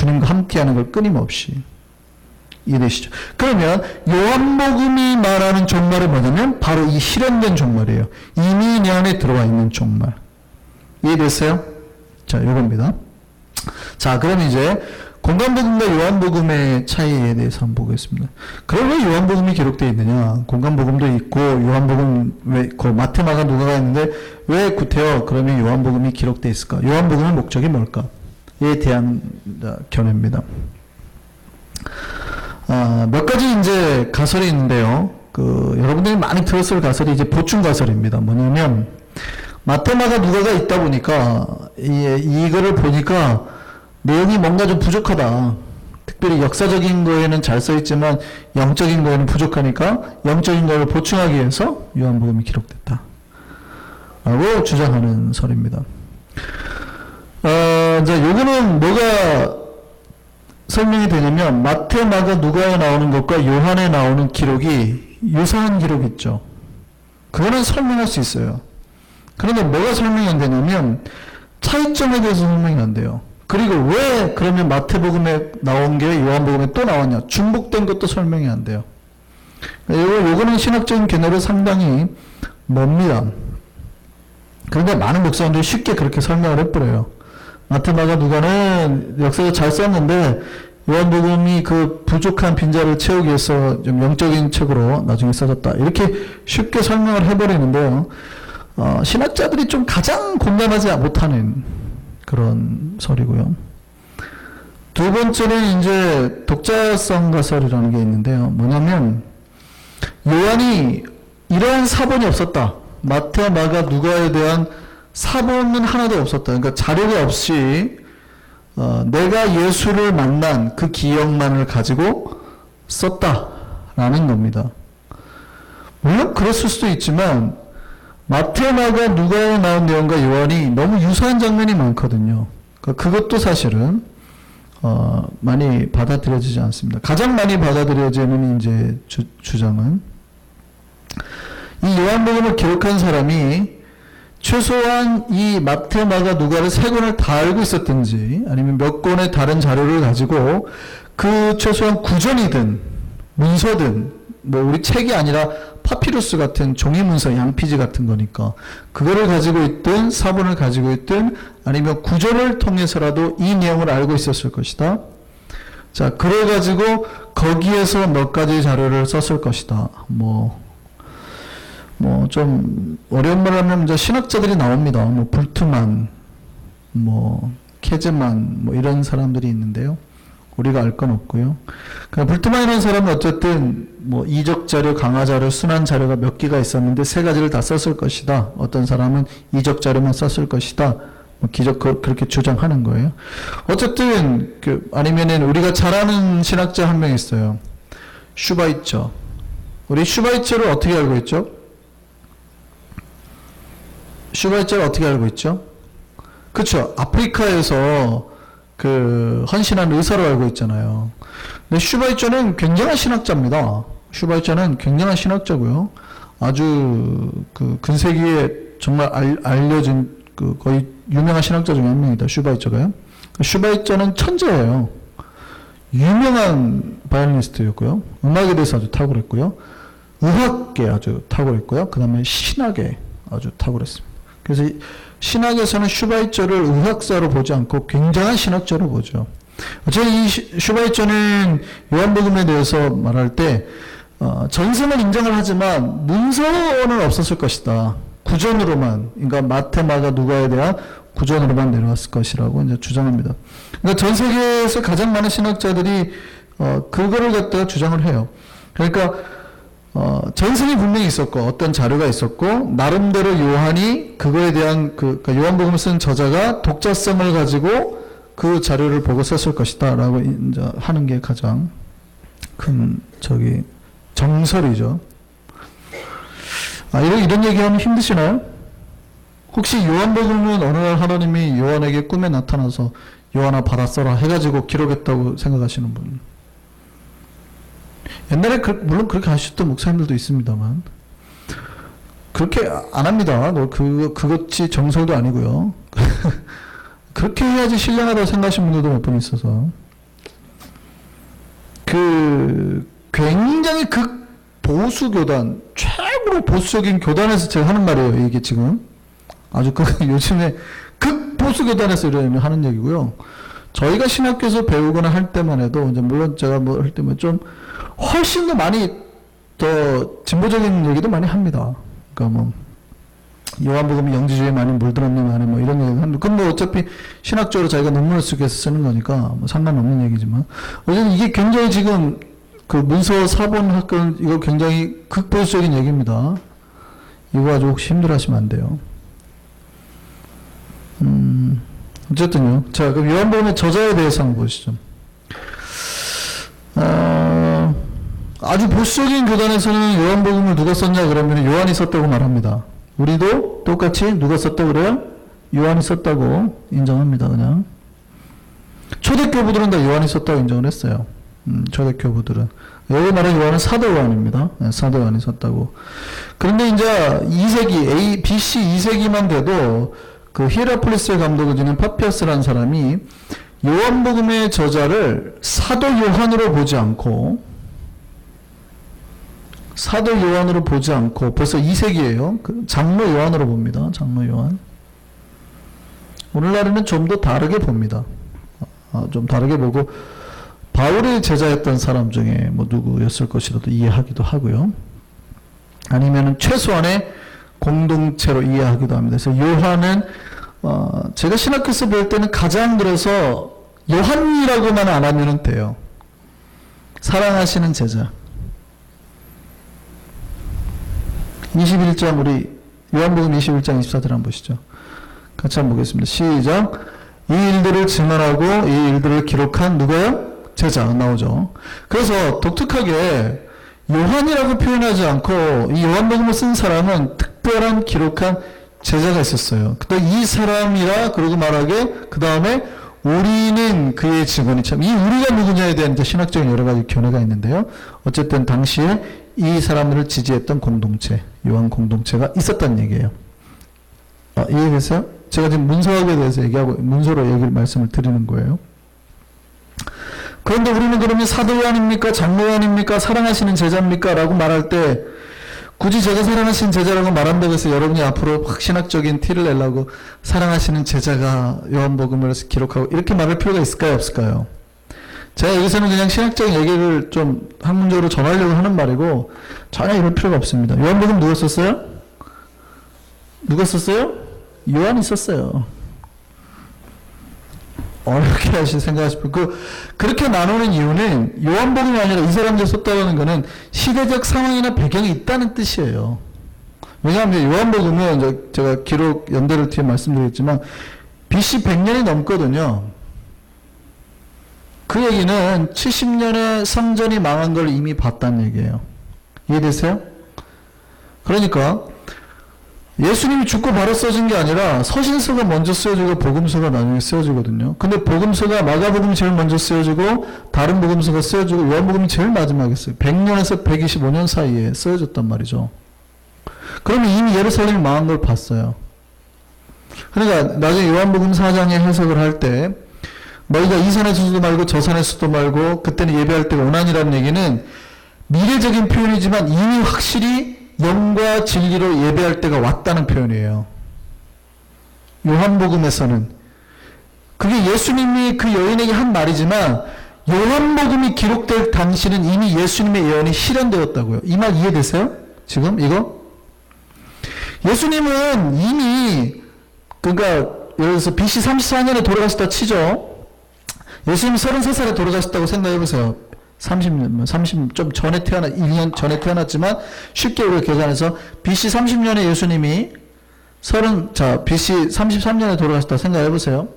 주님과 함께하는 걸 끊임없이. 이해되시죠? 그러면 요한복음이 말하는 종말은 뭐냐면 바로 이 실현된 종말이에요. 이미 내 안에 들어와 있는 종말. 이해됐어요? 자, 이겁니다. 자, 그럼 이제 공간복음과 요한복음의 차이에 대해서 한번 보겠습니다. 그럼 왜 요한복음이 기록되어 있느냐? 공간복음도 있고 요한복음 왜 마태, 마가, 누가가 있는데 왜 구태여 그러면 요한복음이 기록되어 있을까? 요한복음의 목적이 뭘까?에 대한 견해입니다. 몇 가지 이제 가설이 있는데요. 여러분들이 많이 들었을 가설이 이제 보충 가설입니다. 뭐냐면 마태, 마가, 누가가 있다 보니까 이거를 보니까 내용이 뭔가 좀 부족하다. 특별히 역사적인 거에는 잘 써있지만 영적인 거에는 부족하니까 영적인 거를 보충하기 위해서 요한복음이 기록됐다 라고 주장하는 설입니다. 이제 요거는 뭐가 설명이 되냐면 마태, 마가, 누가에 나오는 것과 요한에 나오는 기록이 유사한 기록이 있죠. 그거는 설명할 수 있어요. 그런데 뭐가 설명이 안 되냐면 차이점에 대해서 설명이 안 돼요. 그리고 왜 그러면 마태복음에 나온 게 요한복음에 또 나왔냐? 중복된 것도 설명이 안 돼요. 요거는 신학적인 견해로 상당히 멉니다. 그런데 많은 목사님들이 쉽게 그렇게 설명을 해버려요. 마태, 마가, 누가는 역사를 잘 썼는데 요한복음이 그 부족한 빈자를 채우기 위해서 좀 영적인 책으로 나중에 써졌다. 이렇게 쉽게 설명을 해버리는데요. 신학자들이 좀 가장 공감하지 못하는 그런 설이고요. 두 번째는 이제 독자성 가설이라는 게 있는데요. 뭐냐면 요한이 이러한 사본이 없었다. 마태, 마가, 누가에 대한 사본은 하나도 없었다. 그러니까 자료가 없이 내가 예수를 만난 그 기억만을 가지고 썼다라는 겁니다. 물론 그랬을 수도 있지만 마태, 마가, 누가에 나온 내용과 요한이 너무 유사한 장면이 많거든요. 그러니까 그것도 사실은 많이 받아들여지지 않습니다. 가장 많이 받아들여지는 이제 주장은 이 요한복음을 기록한 사람이 최소한 이 마태, 마가, 누가를 세 권을 다 알고 있었든지 아니면 몇 권의 다른 자료를 가지고 그 최소한 구전이든 문서든 뭐 우리 책이 아니라 파피루스 같은 종이 문서, 양피지 같은 거니까 그거를 가지고 있든 사본을 가지고 있든 아니면 구전을 통해서라도 이 내용을 알고 있었을 것이다. 자, 그래가지고 거기에서 몇 가지 자료를 썼을 것이다. 좀 어려운 말 하면 이제 신학자들이 나옵니다. 불트만, 케즈만, 이런 사람들이 있는데요. 우리가 알 건 없고요. 그러니까 불트만이라는 사람은 어쨌든 이적 자료, 강화 자료, 순환 자료가 몇 개가 있었는데 세 가지를 다 썼을 것이다. 어떤 사람은 이적 자료만 썼을 것이다. 그렇게 주장하는 거예요. 어쨌든 아니면은 우리가 잘 아는 신학자 한 명 있어요. 슈바이처. 우리 슈바이처를 어떻게 알고 있죠? 슈바이처를 어떻게 알고 있죠? 그렇죠. 아프리카에서 헌신한 의사로 알고 있잖아요. 근데 슈바이처는 굉장한 신학자입니다. 슈바이처는 굉장한 신학자고요. 아주 근세기에 정말 알려진 거의 유명한 신학자 중에 한 명이다. 슈바이처가요. 슈바이처는 천재예요. 유명한 바이올리니스트였고요. 음악에 대해서 아주 탁월했고요. 의학계 아주 탁월했고요. 그 다음에 신학에 아주 탁월했습니다. 그래서 신학에서는 슈바이처를 의학사로 보지 않고 굉장한 신학자로 보죠. 어쨌든 이 슈바이처는 요한복음에 대해서 말할 때 전승을 인정을 하지만 문서는 없었을 것이다. 구전으로만, 그러니까 마태, 마가, 누가에 대한 구전으로만 내려왔을 것이라고 이제 주장합니다. 그러니까 전 세계에서 가장 많은 신학자들이 그거를 갖다가 주장을 해요. 그러니까 전승이 분명히 있었고 어떤 자료가 있었고 나름대로 요한이 그거에 대한 그러니까 요한복음을 쓴 저자가 독자성을 가지고 그 자료를 보고 썼을 것이다 라고 이제 하는 게 가장 큰 정설이죠. 이런 얘기하면 힘드시나요? 혹시 요한복음은 어느 날 하나님이 요한에게 꿈에 나타나서 요한아 받아 써라 해가지고 기록했다고 생각하시는 분? 옛날에 물론 그렇게 하셨던 목사님들도 있습니다만 그렇게 안 합니다. 그것이 정설도 아니고요. 그렇게 해야지 신령하다고 생각하시는 분들도 몇 분 있어서 굉장히 극보수 교단, 최고로 보수적인 교단에서 제가 하는 말이에요. 이게 지금 아주 요즘에 극보수 교단에서 하는 얘기고요. 저희가 신학교에서 배우거나 할 때만 해도, 이제 물론 제가 뭐 할 때면 좀 훨씬 더 많이 더 진보적인 얘기도 많이 합니다. 그러니까 뭐 요한복음이 영지주의에 많이 물들었네, 많이 뭐 이런 얘기 하는데, 그건 뭐 어차피 신학적으로 자기가 논문을 쓰기 위해서 쓰는 거니까 뭐 상관없는 얘기지만, 어쨌든 이게 굉장히 지금 그 문서 사본 학교는 이거 굉장히 극보수적인 얘기입니다. 이거 아주 혹시 힘들어하시면 안 돼요. 어쨌든요. 자, 그럼 요한복음의 저자에 대해서 한번 보시죠. 아주 보수적인 교단에서는 요한복음을 누가 썼냐 그러면 요한이 썼다고 말합니다. 우리도 똑같이 누가 썼다고 그래요? 요한이 썼다고 인정합니다. 그냥 초대교부들은 다 요한이 썼다고 인정을 했어요. 초대교부들은. 여기 말하는 요한은 사도 요한입니다. 네, 사도 요한이 썼다고. 그런데 이제 2세기, BC 2세기만 돼도 그 히에라폴리스의 감독을 지낸 파피어스라는 사람이 요한복음의 저자를 사도 요한으로 보지 않고 벌써 2세기예요. 그 장로 요한으로 봅니다. 장로 요한. 오늘날에는 좀 더 다르게 봅니다. 좀 다르게 보고 바울의 제자였던 사람 중에 뭐 누구였을 것이라도 이해하기도 하고요. 아니면은 최소한의 공동체로 이해하기도 합니다. 그래서 요한은 제가 신학교에서 배울 때는 가장 들어서 요한이라고만 안 하면 돼요. 사랑하시는 제자. 21장 우리 요한복음 21장 24절 한번 보시죠. 같이 한번 보겠습니다. 시작. 이 일들을 증언하고 이 일들을 기록한 누구예요? 제자 나오죠. 그래서 독특하게 요한이라고 표현하지 않고 이 요한복음을 쓴 사람은 특별한 기록한 제자가 있었어요. 그때 이 사람이라 그러고 말하게 그 다음에 우리는 그의 증언이 참, 이 우리가 누구냐에 대한 이제 신학적인 여러 가지 견해가 있는데요. 어쨌든 당시에 이 사람들을 지지했던 공동체, 요한 공동체가 있었다는 얘기예요. 이해되세요? 제가 지금 문서학에 대해서 얘기하고 문서로 말씀을 드리는 거예요. 그런데 우리는 그러면 사도 요한입니까? 장로 요한입니까? 사랑하시는 제자입니까? 라고 말할 때 굳이 제가 사랑하시는 제자라고 말한다고 해서 여러분이 앞으로 확 신학적인 티를 내려고 사랑하시는 제자가 요한복음을 기록하고 이렇게 말할 필요가 있을까요? 없을까요? 제가 여기서는 그냥 신학적인 얘기를 좀 학문적으로 전하려고 하는 말이고 전혀 이럴 필요가 없습니다. 요한복음 누가 썼어요? 누가 썼어요? 요한이 썼어요. 어렵게 생각하시고 그렇게 나누는 이유는 요한복음이 아니라 이 사람들이 썼다고 하는 거는 시대적 상황이나 배경이 있다는 뜻이에요. 왜냐하면 요한복음은 제가 기록 연대를 뒤에 말씀드렸지만 BC 100년이 넘거든요. 그 얘기는 70년에 성전이 망한 걸 이미 봤다는 얘기예요. 이해되세요? 그러니까 예수님이 죽고 바로 써진 게 아니라 서신서가 먼저 쓰여지고 복음서가 나중에 쓰여지거든요. 근데 복음서가 마가복음이 제일 먼저 쓰여지고 다른 복음서가 쓰여지고 요한복음이 제일 마지막에 써요. 100년에서 125년 사이에 쓰여졌단 말이죠. 그러면 이미 예루살렘이 망한 걸 봤어요. 그러니까 나중에 요한복음 4장에 해석을 할 때 너희가 이 산에서도 말고 저 산에서도 말고 그때는 예배할 때가 오나니라는 얘기는 미래적인 표현이지만 이미 확실히 영과 진리로 예배할 때가 왔다는 표현이에요. 요한복음에서는 그게 예수님이 그 여인에게 한 말이지만 요한복음이 기록될 당시는 이미 예수님의 예언이 실현되었다고요. 이 말 이해되세요? 지금 이거? 예수님은 이미 그러니까 예를 들어서 BC 34년에 돌아가셨다 치죠. 예수님이 33살에 돌아가셨다고 생각해보세요. 30년 좀 전에 1년 전에 태어났지만 쉽게 우리가 계산해서 BC 30년에 예수님이 BC 33년에 돌아가셨다고 생각해보세요.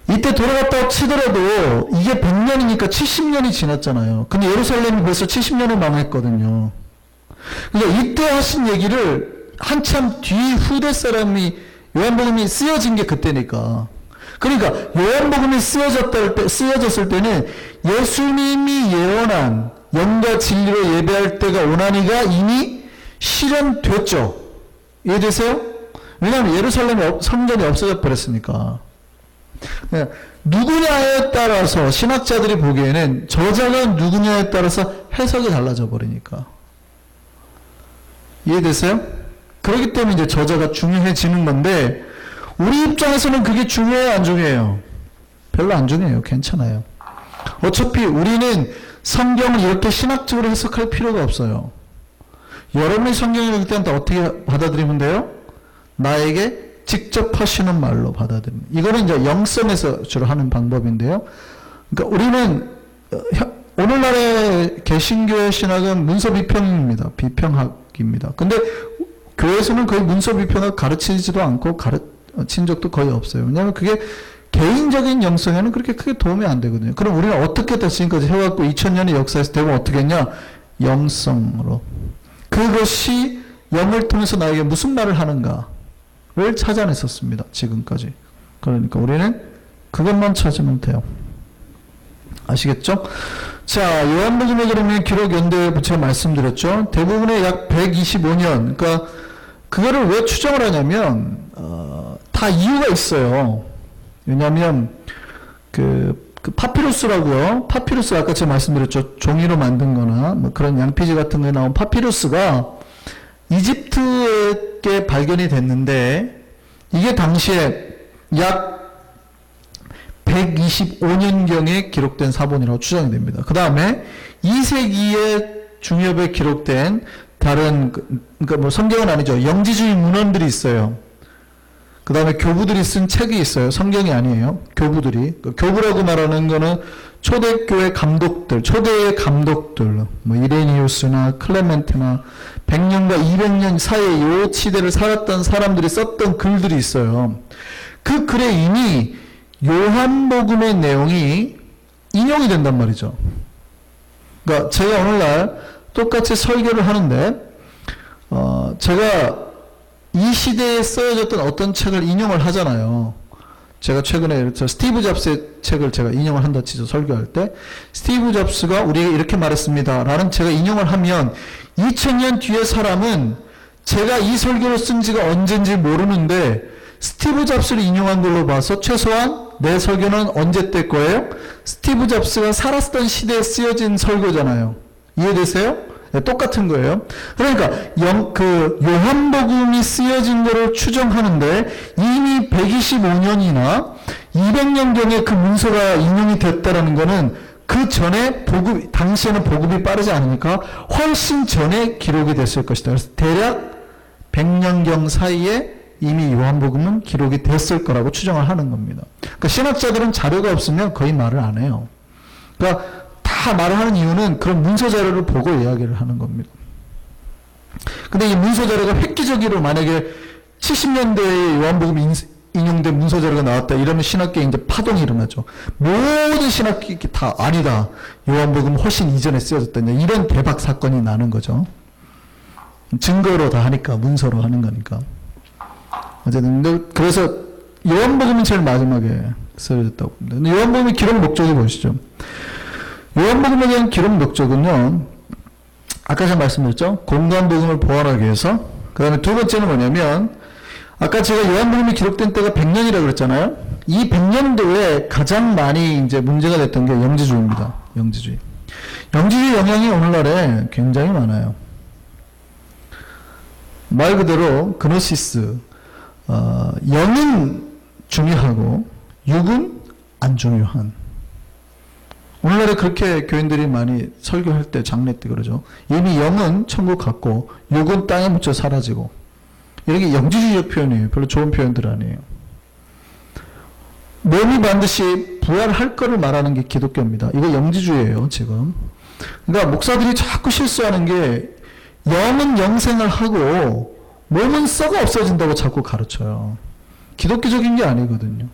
이때 돌아갔다고 치더라도 이게 100년이니까 70년이 지났잖아요. 근데 예루살렘이 벌써 70년을 망했거든요. 그러니까 이때 하신 얘기를 한참 뒤 후대 사람이 요한복음이 쓰여진 게 그때니까. 그러니까 요한복음이 쓰여졌을 때는 예수님이 예언한 영과 진리로 예배할 때가 오나니가 이미 실현됐죠. 이해되세요? 왜냐하면 예루살렘 성전이 없어져 버렸으니까. 누구냐에 따라서 신학자들이 보기에는 저자가 누구냐에 따라서 해석이 달라져 버리니까. 이해되세요? 그렇기 때문에 이제 저자가 중요해지는 건데, 우리 입장에서는 그게 중요해요, 안 중요해요? 별로 안 중요해요. 괜찮아요. 어차피 우리는 성경을 이렇게 신학적으로 해석할 필요가 없어요. 여러분이 성경을 읽을 때는 어떻게 받아들이면 돼요? 나에게 직접 하시는 말로 받아들이는. 이거는 이제 영성에서 주로 하는 방법인데요. 그러니까 우리는 오늘날의 개신교의 신학은 문서 비평입니다. 비평학입니다. 근데 교회에서는 거의 문서 비평을 가르치지도 않고 가르친 적도 거의 없어요. 왜냐하면 그게 개인적인 영성에는 그렇게 크게 도움이 안 되거든요. 그럼 우리는 어떻게 지금까지 해왔고 2000년의 역사에서 대부분 어떻게 했냐? 영성으로. 그것이 영을 통해서 나에게 무슨 말을 하는가를 찾아냈었습니다. 지금까지. 그러니까 우리는 그것만 찾으면 돼요. 아시겠죠? 자, 요한복음에 그러면 기록 연대 제가 말씀드렸죠. 대부분의 약 125년. 그러니까 그거를 왜 추정을 하냐면 다 이유가 있어요. 왜냐하면 그 파피루스라고요. 파피루스 아까 제가 말씀드렸죠. 종이로 만든 거나 뭐 그런 양피지 같은 거에 나온 파피루스가 이집트에 발견이 됐는데 이게 당시에 약 125년경에 기록된 사본이라고 추정이 됩니다. 그 다음에 2세기에 중엽에 기록된 다른 그러니까 뭐 성경은 아니죠. 영지주의 문헌들이 있어요. 그 다음에 교부들이 쓴 책이 있어요. 성경이 아니에요. 교부들이. 교부라고 말하는 거는 초대교회 감독들, 초대의 감독들, 뭐 이레니우스나 클레멘트나 100년과 200년 사이에 요 시대를 살았던 사람들이 썼던 글들이 있어요. 그 글에 이미 요한복음의 내용이 인용이 된단 말이죠. 그러니까 제가 오늘날 똑같이 설교를 하는데 제가 이 시대에 쓰여졌던 어떤 책을 인용을 하잖아요. 제가 최근에 스티브 잡스의 책을 제가 인용을 한다 치죠. 설교할 때 스티브 잡스가 우리에게 이렇게 말했습니다 라는 제가 인용을 하면 2000년 뒤의 사람은 제가 이 설교를 쓴 지가 언젠지 모르는데 스티브 잡스를 인용한 걸로 봐서 최소한 내 설교는 언제 때 거예요? 스티브 잡스가 살았던 시대에 쓰여진 설교잖아요. 이해되세요? 네, 똑같은 거예요. 그러니까 요한복음이 쓰여진 거를 추정하는데 이미 125년이나 200년경에 그 문서가 인용이 됐다라는 거는 그 전에 당시에는 보급이 빠르지 않으니까 훨씬 전에 기록이 됐을 것이다. 그래서 대략 100년경 사이에 이미 요한복음은 기록이 됐을 거라고 추정을 하는 겁니다. 그러니까 신학자들은 자료가 없으면 거의 말을 안 해요. 그러니까 다 말을 하는 이유는 그런 문서 자료를 보고 이야기를 하는 겁니다. 근데 이 문서 자료가 획기적으로 만약에 70년대에 요한복음이 인용된 문서 자료가 나왔다 이러면 신학계에 이제 파동이 일어나죠. 모든 신학계 다 아니다. 요한복음 훨씬 이전에 쓰여졌다. 이런 대박 사건이 나는 거죠. 증거로 다 하니까 문서로 하는 거니까. 어쨌든 그래서 요한복음은 제일 마지막에 쓰여졌다고 봅니다. 근데 요한복음의 기록 목적이 무엇이죠? 요한복음에 대한 기록 목적은요, 아까 제가 말씀드렸죠? 공간복음을 보완하기 위해서. 그 다음에 두 번째는 뭐냐면, 아까 제가 요한복음이 기록된 때가 100년이라고 그랬잖아요? 이 100년도에 가장 많이 이제 문제가 됐던 게 영지주의입니다. 영지주의. 영지주의 영향이 오늘날에 굉장히 많아요. 말 그대로, 그노시스, 영은 중요하고, 육은 안 중요한. 오늘날에 그렇게 교인들이 많이 설교할 때, 장례 때 그러죠. 이미 영은 천국 갔고, 육은 땅에 묻혀 사라지고. 이렇게 영지주의적 표현이에요. 별로 좋은 표현들 아니에요. 몸이 반드시 부활할 거를 말하는 게 기독교입니다. 이거 영지주의예요, 지금. 그러니까 목사들이 자꾸 실수하는 게, 영은 영생을 하고, 몸은 썩어 없어진다고 자꾸 가르쳐요. 기독교적인 게 아니거든요.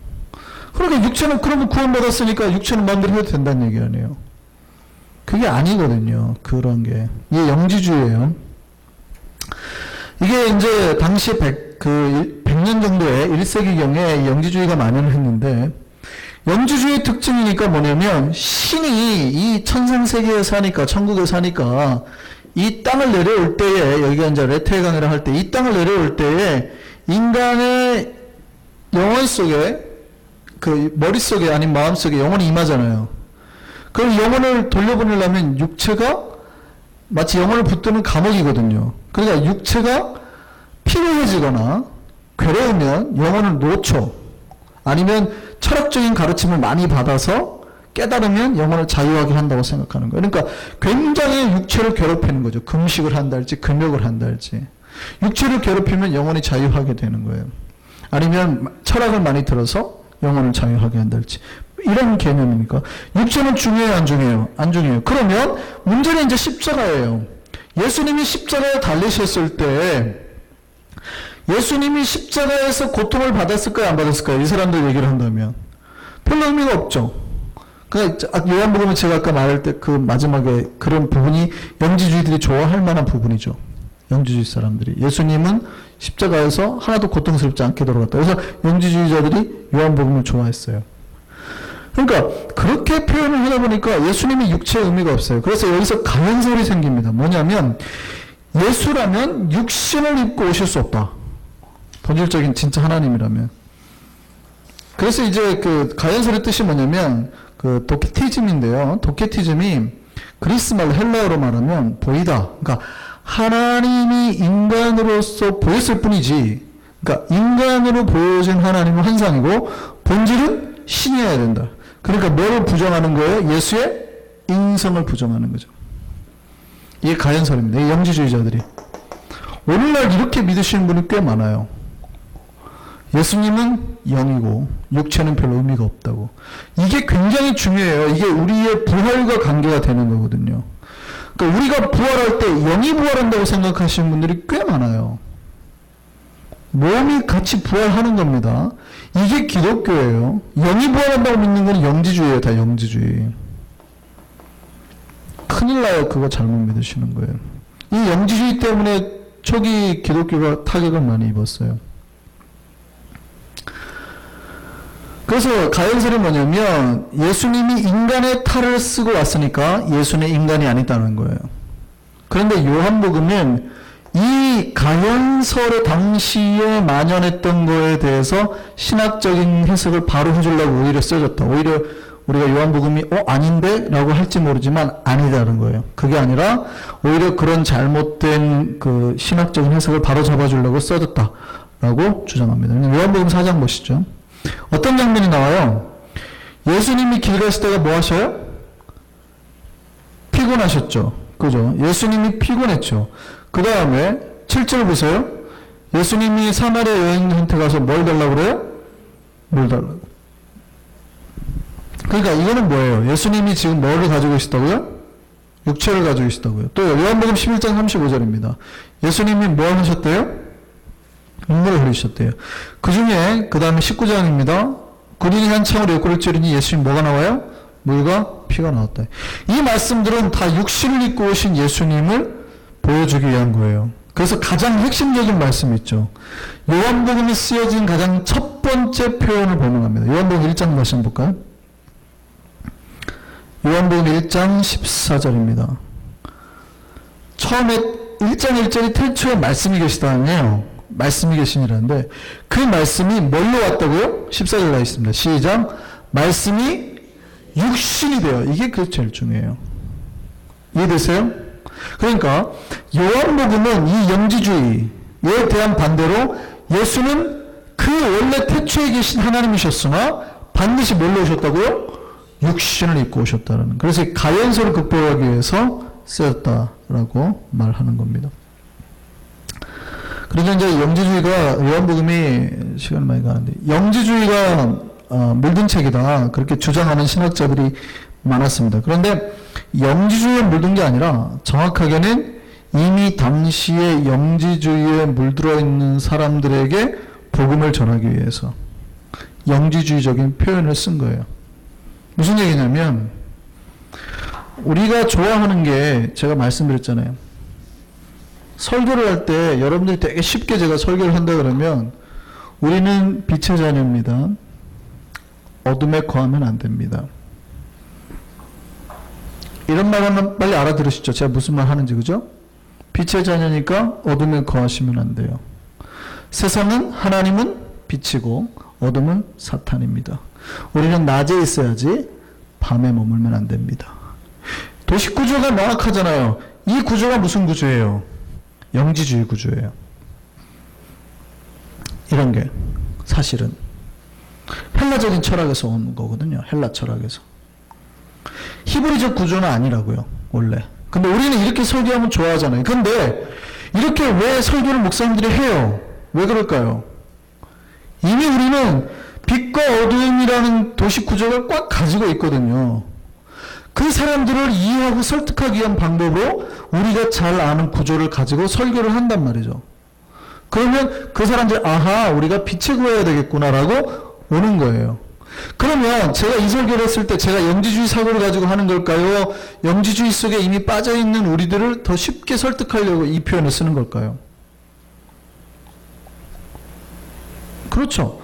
그러니까 육체는 그러면 구원받았으니까 육체는 마음대로 해도 된다는 얘기 아니에요. 그게 아니거든요. 그런 게. 이게 영지주의예요. 이게 이제 당시 100년 정도의 1세기경에 영지주의가 만연을 했는데 영지주의의 특징이니까 뭐냐면 신이 이 천상세계에 사니까 천국에 사니까 이 땅을 내려올 때에 여기가 이제 레테의 강해라 할 때 이 땅을 내려올 때에 인간의 영혼 속에 그 머릿속에 아닌 마음속에 영혼이 임하잖아요. 그럼 영혼을 돌려보내려면 육체가 마치 영혼을 붙드는 감옥이거든요. 그러니까 육체가 피로해지거나 괴로우면 영혼을 놓죠. 아니면 철학적인 가르침을 많이 받아서 깨달으면 영혼을 자유하게 한다고 생각하는 거예요. 그러니까 굉장히 육체를 괴롭히는 거죠. 금식을 한다 할지 금욕을 한다 할지. 육체를 괴롭히면 영혼이 자유하게 되는 거예요. 아니면 철학을 많이 들어서 영혼을 자유하게 한다 할지. 이런 개념이니까. 육체는 중요해요, 안 중요해요? 안 중요해요. 그러면 문제는 이제 십자가예요. 예수님이 십자가에 달리셨을 때 예수님이 십자가에서 고통을 받았을까요, 안 받았을까요? 이 사람들 얘기를 한다면 별로 의미가 없죠. 그러니까 요한복음에 제가 아까 말할 때 그 마지막에 그런 부분이 영지주의들이 좋아할 만한 부분이죠. 영지주의 사람들이 예수님은 십자가에서 하나도 고통스럽지 않게 돌아갔다. 그래서 영지주의자들이 요한복음을 좋아했어요. 그러니까 그렇게 표현을 하다 보니까 예수님이 육체의 의미가 없어요. 그래서 여기서 가연설이 생깁니다. 뭐냐면 예수라면 육신을 입고 오실 수 없다. 본질적인 진짜 하나님이라면. 그래서 이제 그 가연설의 뜻이 뭐냐면 그 도케티즘인데요. 도케티즘이 그리스 말 헬라어로 말하면 보이다. 그러니까 하나님이 인간으로서 보였을 뿐이지. 그러니까 인간으로 보여진 하나님은 환상이고 본질은 신이어야 된다. 그러니까 뭐를 부정하는 거예요? 예수의 인성을 부정하는 거죠. 이게 가연설입니다. 이 영지주의자들이. 오늘날 이렇게 믿으시는 분이 꽤 많아요. 예수님은 영이고 육체는 별로 의미가 없다고. 이게 굉장히 중요해요. 이게 우리의 부활과 관계가 되는 거거든요. 그러니까 우리가 부활할 때 영이 부활한다고 생각하시는 분들이 꽤 많아요. 몸이 같이 부활하는 겁니다. 이게 기독교예요. 영이 부활한다고 믿는 건 영지주의예요. 다 영지주의. 큰일 나요. 그거 잘못 믿으시는 거예요. 이 영지주의 때문에 초기 기독교가 타격을 많이 입었어요. 그래서 가연설이 뭐냐면 예수님이 인간의 탈을 쓰고 왔으니까 예수는 인간이 아니다는 거예요. 그런데 요한복음은 이 가연설의 당시에 만연했던 거에 대해서 신학적인 해석을 바로 해주려고 오히려 써졌다. 오히려 우리가 요한복음이 아닌데? 라고 할지 모르지만 아니다는 거예요. 그게 아니라 오히려 그런 잘못된 그 신학적인 해석을 바로 잡아주려고 써졌다. 라고 주장합니다. 요한복음 4장 보시죠. 어떤 장면이 나와요? 예수님이 길 가실 때가 뭐 하셔요? 피곤하셨죠. 그죠? 예수님이 피곤했죠. 그 다음에 7절 보세요. 예수님이 사마리아 여인한테 가서 뭘 달라고 그래요? 뭘 달라고. 그러니까 이거는 뭐예요? 예수님이 지금 뭐를 가지고 계시다고요? 육체를 가지고 계시다고요. 또 요한복음 11장 35절입니다. 예수님이 뭐 하셨대요? 눈물을 흘리셨대요. 그 중에 그 다음에 19장입니다. 군인이 한창으로 옆구리를 찌르니 예수님 뭐가 나와요? 물과 피가 나왔다. 이 말씀들은 다 육신을 입고 오신 예수님을 보여주기 위한 거예요. 그래서 가장 핵심적인 말씀이 있죠. 요한복음이 쓰여진 가장 첫 번째 표현을 보면 요한복음 1장 말씀 볼까요? 요한복음 1장 14절입니다. 처음에 1장 1절이 태초에 말씀이 계시다네요. 말씀이 계시니라는데 그 말씀이 뭘로 왔다고요? 14절 나와 있습니다. 시작. 말씀이 육신이 되어. 이게 그 제일 중요해요. 이해되세요? 그러니까 요한복음은 이 영지주의에 대한 반대로 예수는 그 원래 태초에 계신 하나님이셨으나 반드시 뭘로 오셨다고요? 육신을 입고 오셨다는. 그래서 가연설을 극복하기 위해서 쓰였다라고 말하는 겁니다. 그래서 이제 영지주의가 요한복음이 시간 많이 가는데 영지주의가 물든 책이다 그렇게 주장하는 신학자들이 많았습니다. 그런데 영지주의에 물든 게 아니라 정확하게는 이미 당시에 영지주의에 물들어 있는 사람들에게 복음을 전하기 위해서 영지주의적인 표현을 쓴 거예요. 무슨 얘기냐면 우리가 좋아하는 게 제가 말씀드렸잖아요. 설교를 할 때 여러분들이 되게 쉽게 제가 설교를 한다 그러면 우리는 빛의 자녀입니다. 어둠에 거하면 안 됩니다. 이런 말 하면 빨리 알아들으시죠? 제가 무슨 말 하는지. 그죠? 빛의 자녀니까 어둠에 거하시면 안 돼요. 세상은 하나님은 빛이고 어둠은 사탄입니다. 우리는 낮에 있어야지 밤에 머물면 안 됩니다. 도시 구조가 명확하잖아요. 이 구조가 무슨 구조예요? 영지주의 구조예요. 이런 게 사실은 헬라적인 철학에서 온 거거든요. 헬라 철학에서. 히브리적 구조는 아니라고요. 원래. 근데 우리는 이렇게 설교하면 좋아하잖아요. 근데 이렇게 왜 설교를 목사님들이 해요? 왜 그럴까요? 이미 우리는 빛과 어두움이라는 도시 구조를 꽉 가지고 있거든요. 그 사람들을 이해하고 설득하기 위한 방법으로 우리가 잘 아는 구조를 가지고 설교를 한단 말이죠. 그러면 그 사람들 아하 우리가 빛에 구해야 되겠구나라고 오는 거예요. 그러면 제가 이 설교를 했을 때 제가 영지주의 사고를 가지고 하는 걸까요? 영지주의 속에 이미 빠져있는 우리들을 더 쉽게 설득하려고 이 표현을 쓰는 걸까요? 그렇죠.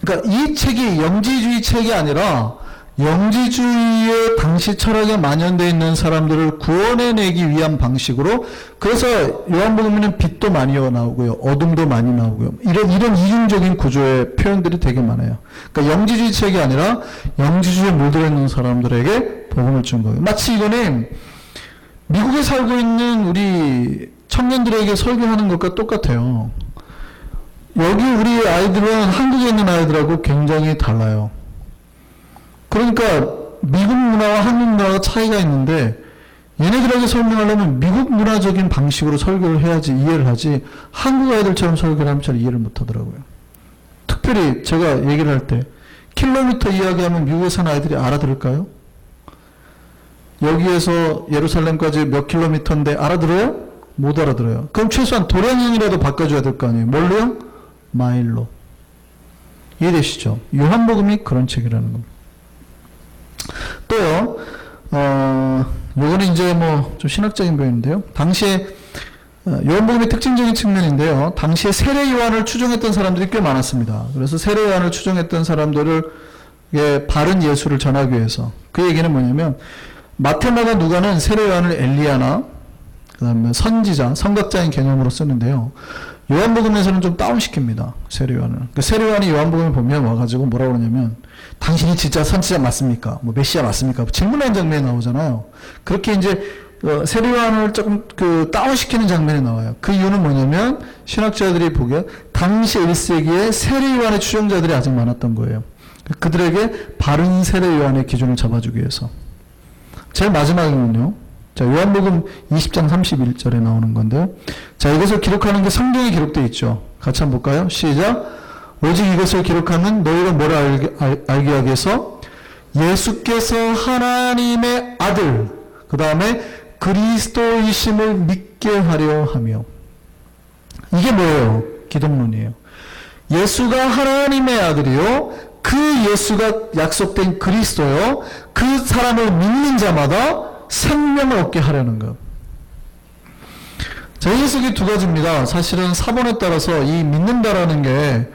그러니까 이 책이 영지주의 책이 아니라 영지주의의 당시 철학에 만연되어 있는 사람들을 구원해내기 위한 방식으로, 그래서 요한복음에는 빛도 많이 나오고요, 어둠도 많이 나오고요, 이런 이중적인 구조의 표현들이 되게 많아요. 그러니까 영지주의 책이 아니라 영지주의에 물들어 있는 사람들에게 복음을 준 거예요. 마치 이거는 미국에 살고 있는 우리 청년들에게 설교하는 것과 똑같아요. 여기 우리 아이들은 한국에 있는 아이들하고 굉장히 달라요. 그러니까 미국 문화와 한국 문화가 차이가 있는데 얘네들에게 설명하려면 미국 문화적인 방식으로 설교를 해야지 이해를 하지, 한국 아이들처럼 설교를 하면 잘 이해를 못 하더라고요. 특별히 제가 얘기를 할 때 킬로미터 이야기하면 미국에 사는 아이들이 알아들을까요? 여기에서 예루살렘까지 몇 킬로미터인데 알아들어요? 못 알아들어요. 그럼 최소한 도량형이라도 바꿔줘야 될 거 아니에요. 뭘로요? 마일로. 이해되시죠? 요한복음이 그런 책이라는 겁니다. 또요, 요거는 이제 뭐 좀 신학적인 표현인데요. 당시에 요한복음의 특징적인 측면인데요. 당시에 세례 요한을 추종했던 사람들이 꽤 많았습니다. 그래서 세례 요한을 추종했던 사람들을 바른 예수를 전하기 위해서, 그 얘기는 뭐냐면 마태, 마가, 누가는 세례 요한을 엘리야나 그다음에 선지자, 선각자인 개념으로 쓰는데요. 요한복음에서는 좀 다운시킵니다. 세례 요한을. 그러니까 세례 요한이 요한복음을 보면 와가지고 뭐라고 그러냐면, 당신이 진짜 선지자 맞습니까? 뭐 메시아 맞습니까? 질문하는 장면이 나오잖아요. 그렇게 이제 세례 요한을 조금 다운시키는 장면이 나와요. 그 이유는 뭐냐면 신학자들이 보기에 당시 1세기에 세례 요한의 추종자들이 아직 많았던 거예요. 그들에게 바른 세례 요한의 기준을 잡아주기 위해서. 제일 마지막은요. 자, 요한복음 20장 31절에 나오는 건데요. 자, 이것을 기록하는 게 성경에 기록되어 있죠. 같이 한번 볼까요? 시작. 오직 이것을 기록하는 너희가 뭐라 알게 하기 위해서 예수께서 하나님의 아들, 그 다음에 그리스도이심을 믿게 하려 하며. 이게 뭐예요? 기독론이에요. 예수가 하나님의 아들이요, 그 예수가 약속된 그리스도요, 그 사람을 믿는 자마다 생명을 얻게 하려는 것. 자, 이 해석이 두 가지입니다. 사실은 사본에 따라서 이 믿는다라는 게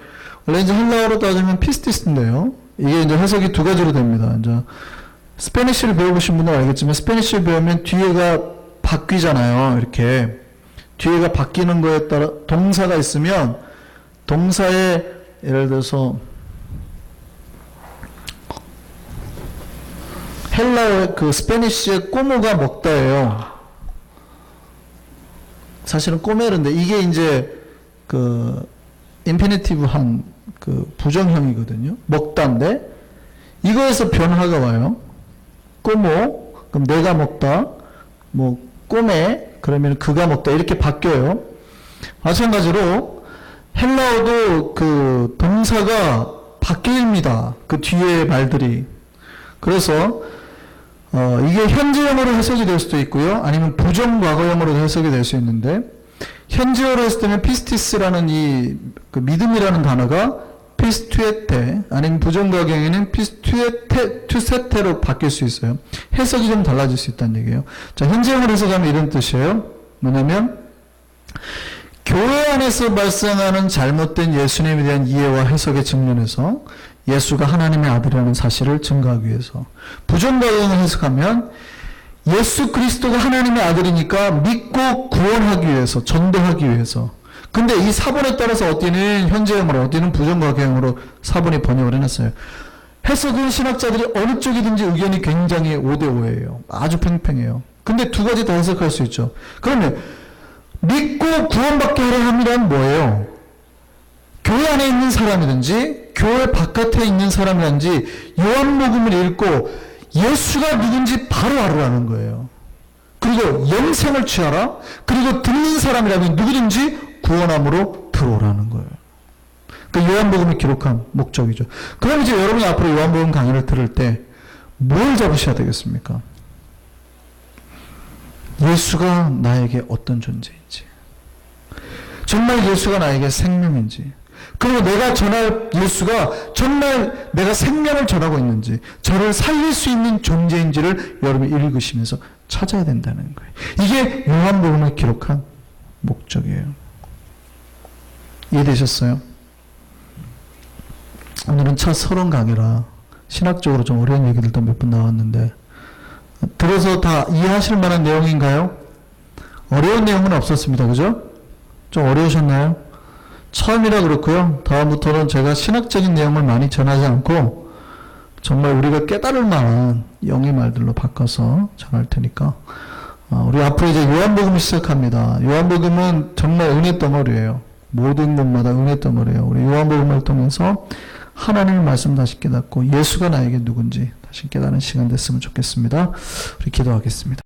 원래 이제 헬라어로 따지면 피스티스인데요. 이게 이제 해석이 두 가지로 됩니다. 이제 스페니쉬를 배워보신 분들은 알겠지만 스페니쉬를 배우면 뒤에가 바뀌잖아요. 이렇게 뒤에가 바뀌는 거에 따라 동사가 있으면 동사에 예를 들어서 헬라어의 스페니쉬의 꼬모가 먹다예요. 사실은 꼬메르인데 이게 이제 인피니티브한 부정형이거든요. 먹다인데 이거에서 변화가 와요. 꼬모, 그럼 내가 먹다, 뭐 꼬메, 그러면 그가 먹다, 이렇게 바뀌어요. 마찬가지로 헬라어도 동사가 바뀝니다. 그 뒤에 말들이. 그래서 이게 현재형으로 해석이 될 수도 있고요. 아니면 부정과거형으로 해석이 될 수 있는데, 현재어로 했을 때는 피스티스라는 믿음이라는 단어가 피스투에테, 아니면 부정과거형에는 피스투세테로 바뀔 수 있어요. 해석이 좀 달라질 수 있다는 얘기예요. 자, 현재형으로 해석하면 이런 뜻이에요. 뭐냐면 교회 안에서 발생하는 잘못된 예수님에 대한 이해와 해석의 측면에서 예수가 하나님의 아들이라는 사실을 증거하기 위해서. 부정과거형을 해석하면 예수 그리스도가 하나님의 아들이니까 믿고 구원하기 위해서, 전도하기 위해서. 근데 이 사본에 따라서 어디는 현재형으로, 어디는 부정과거형으로 사본이 번역을 해놨어요. 해석은 신학자들이 어느 쪽이든지 의견이 굉장히 5대5예요. 아주 팽팽해요. 근데 두 가지 다 해석할 수 있죠. 그러면 믿고 구원받게 하려 함이란 뭐예요? 교회 안에 있는 사람이든지 교회 바깥에 있는 사람이든지 요한복음을 읽고 예수가 누군지 바로 알으라는 거예요. 그리고 영생을 취하라. 그리고 듣는 사람이라면 누구든지 구원함으로 들어오라는 거예요. 그 요한복음을 기록한 목적이죠. 그럼 이제 여러분이 앞으로 요한복음 강의를 들을 때 뭘 잡으셔야 되겠습니까? 예수가 나에게 어떤 존재인지, 정말 예수가 나에게 생명인지, 그리고 내가 전할 예수가 정말 내가 생명을 전하고 있는지, 저를 살릴 수 있는 존재인지를 여러분이 읽으시면서 찾아야 된다는 거예요. 이게 요한복음을 기록한 목적이에요. 이해되셨어요? 오늘은 첫 서론 강의라 신학적으로 좀 어려운 얘기들도 몇 번 나왔는데 들어서 다 이해하실 만한 내용인가요? 어려운 내용은 없었습니다. 그죠? 좀 어려우셨나요? 처음이라 그렇고요. 다음부터는 제가 신학적인 내용을 많이 전하지 않고 정말 우리가 깨달을 만한 영의 말들로 바꿔서 전할 테니까 우리 앞으로 이제 요한복음을 시작합니다. 요한복음은 정말 은혜 덩어리예요. 모든 것마다 은혜 덩어리예요. 우리 요한복음을 통해서 하나님의 말씀 다시 깨닫고 예수가 나에게 누군지 다시 깨닫는 시간 됐으면 좋겠습니다. 우리 기도하겠습니다.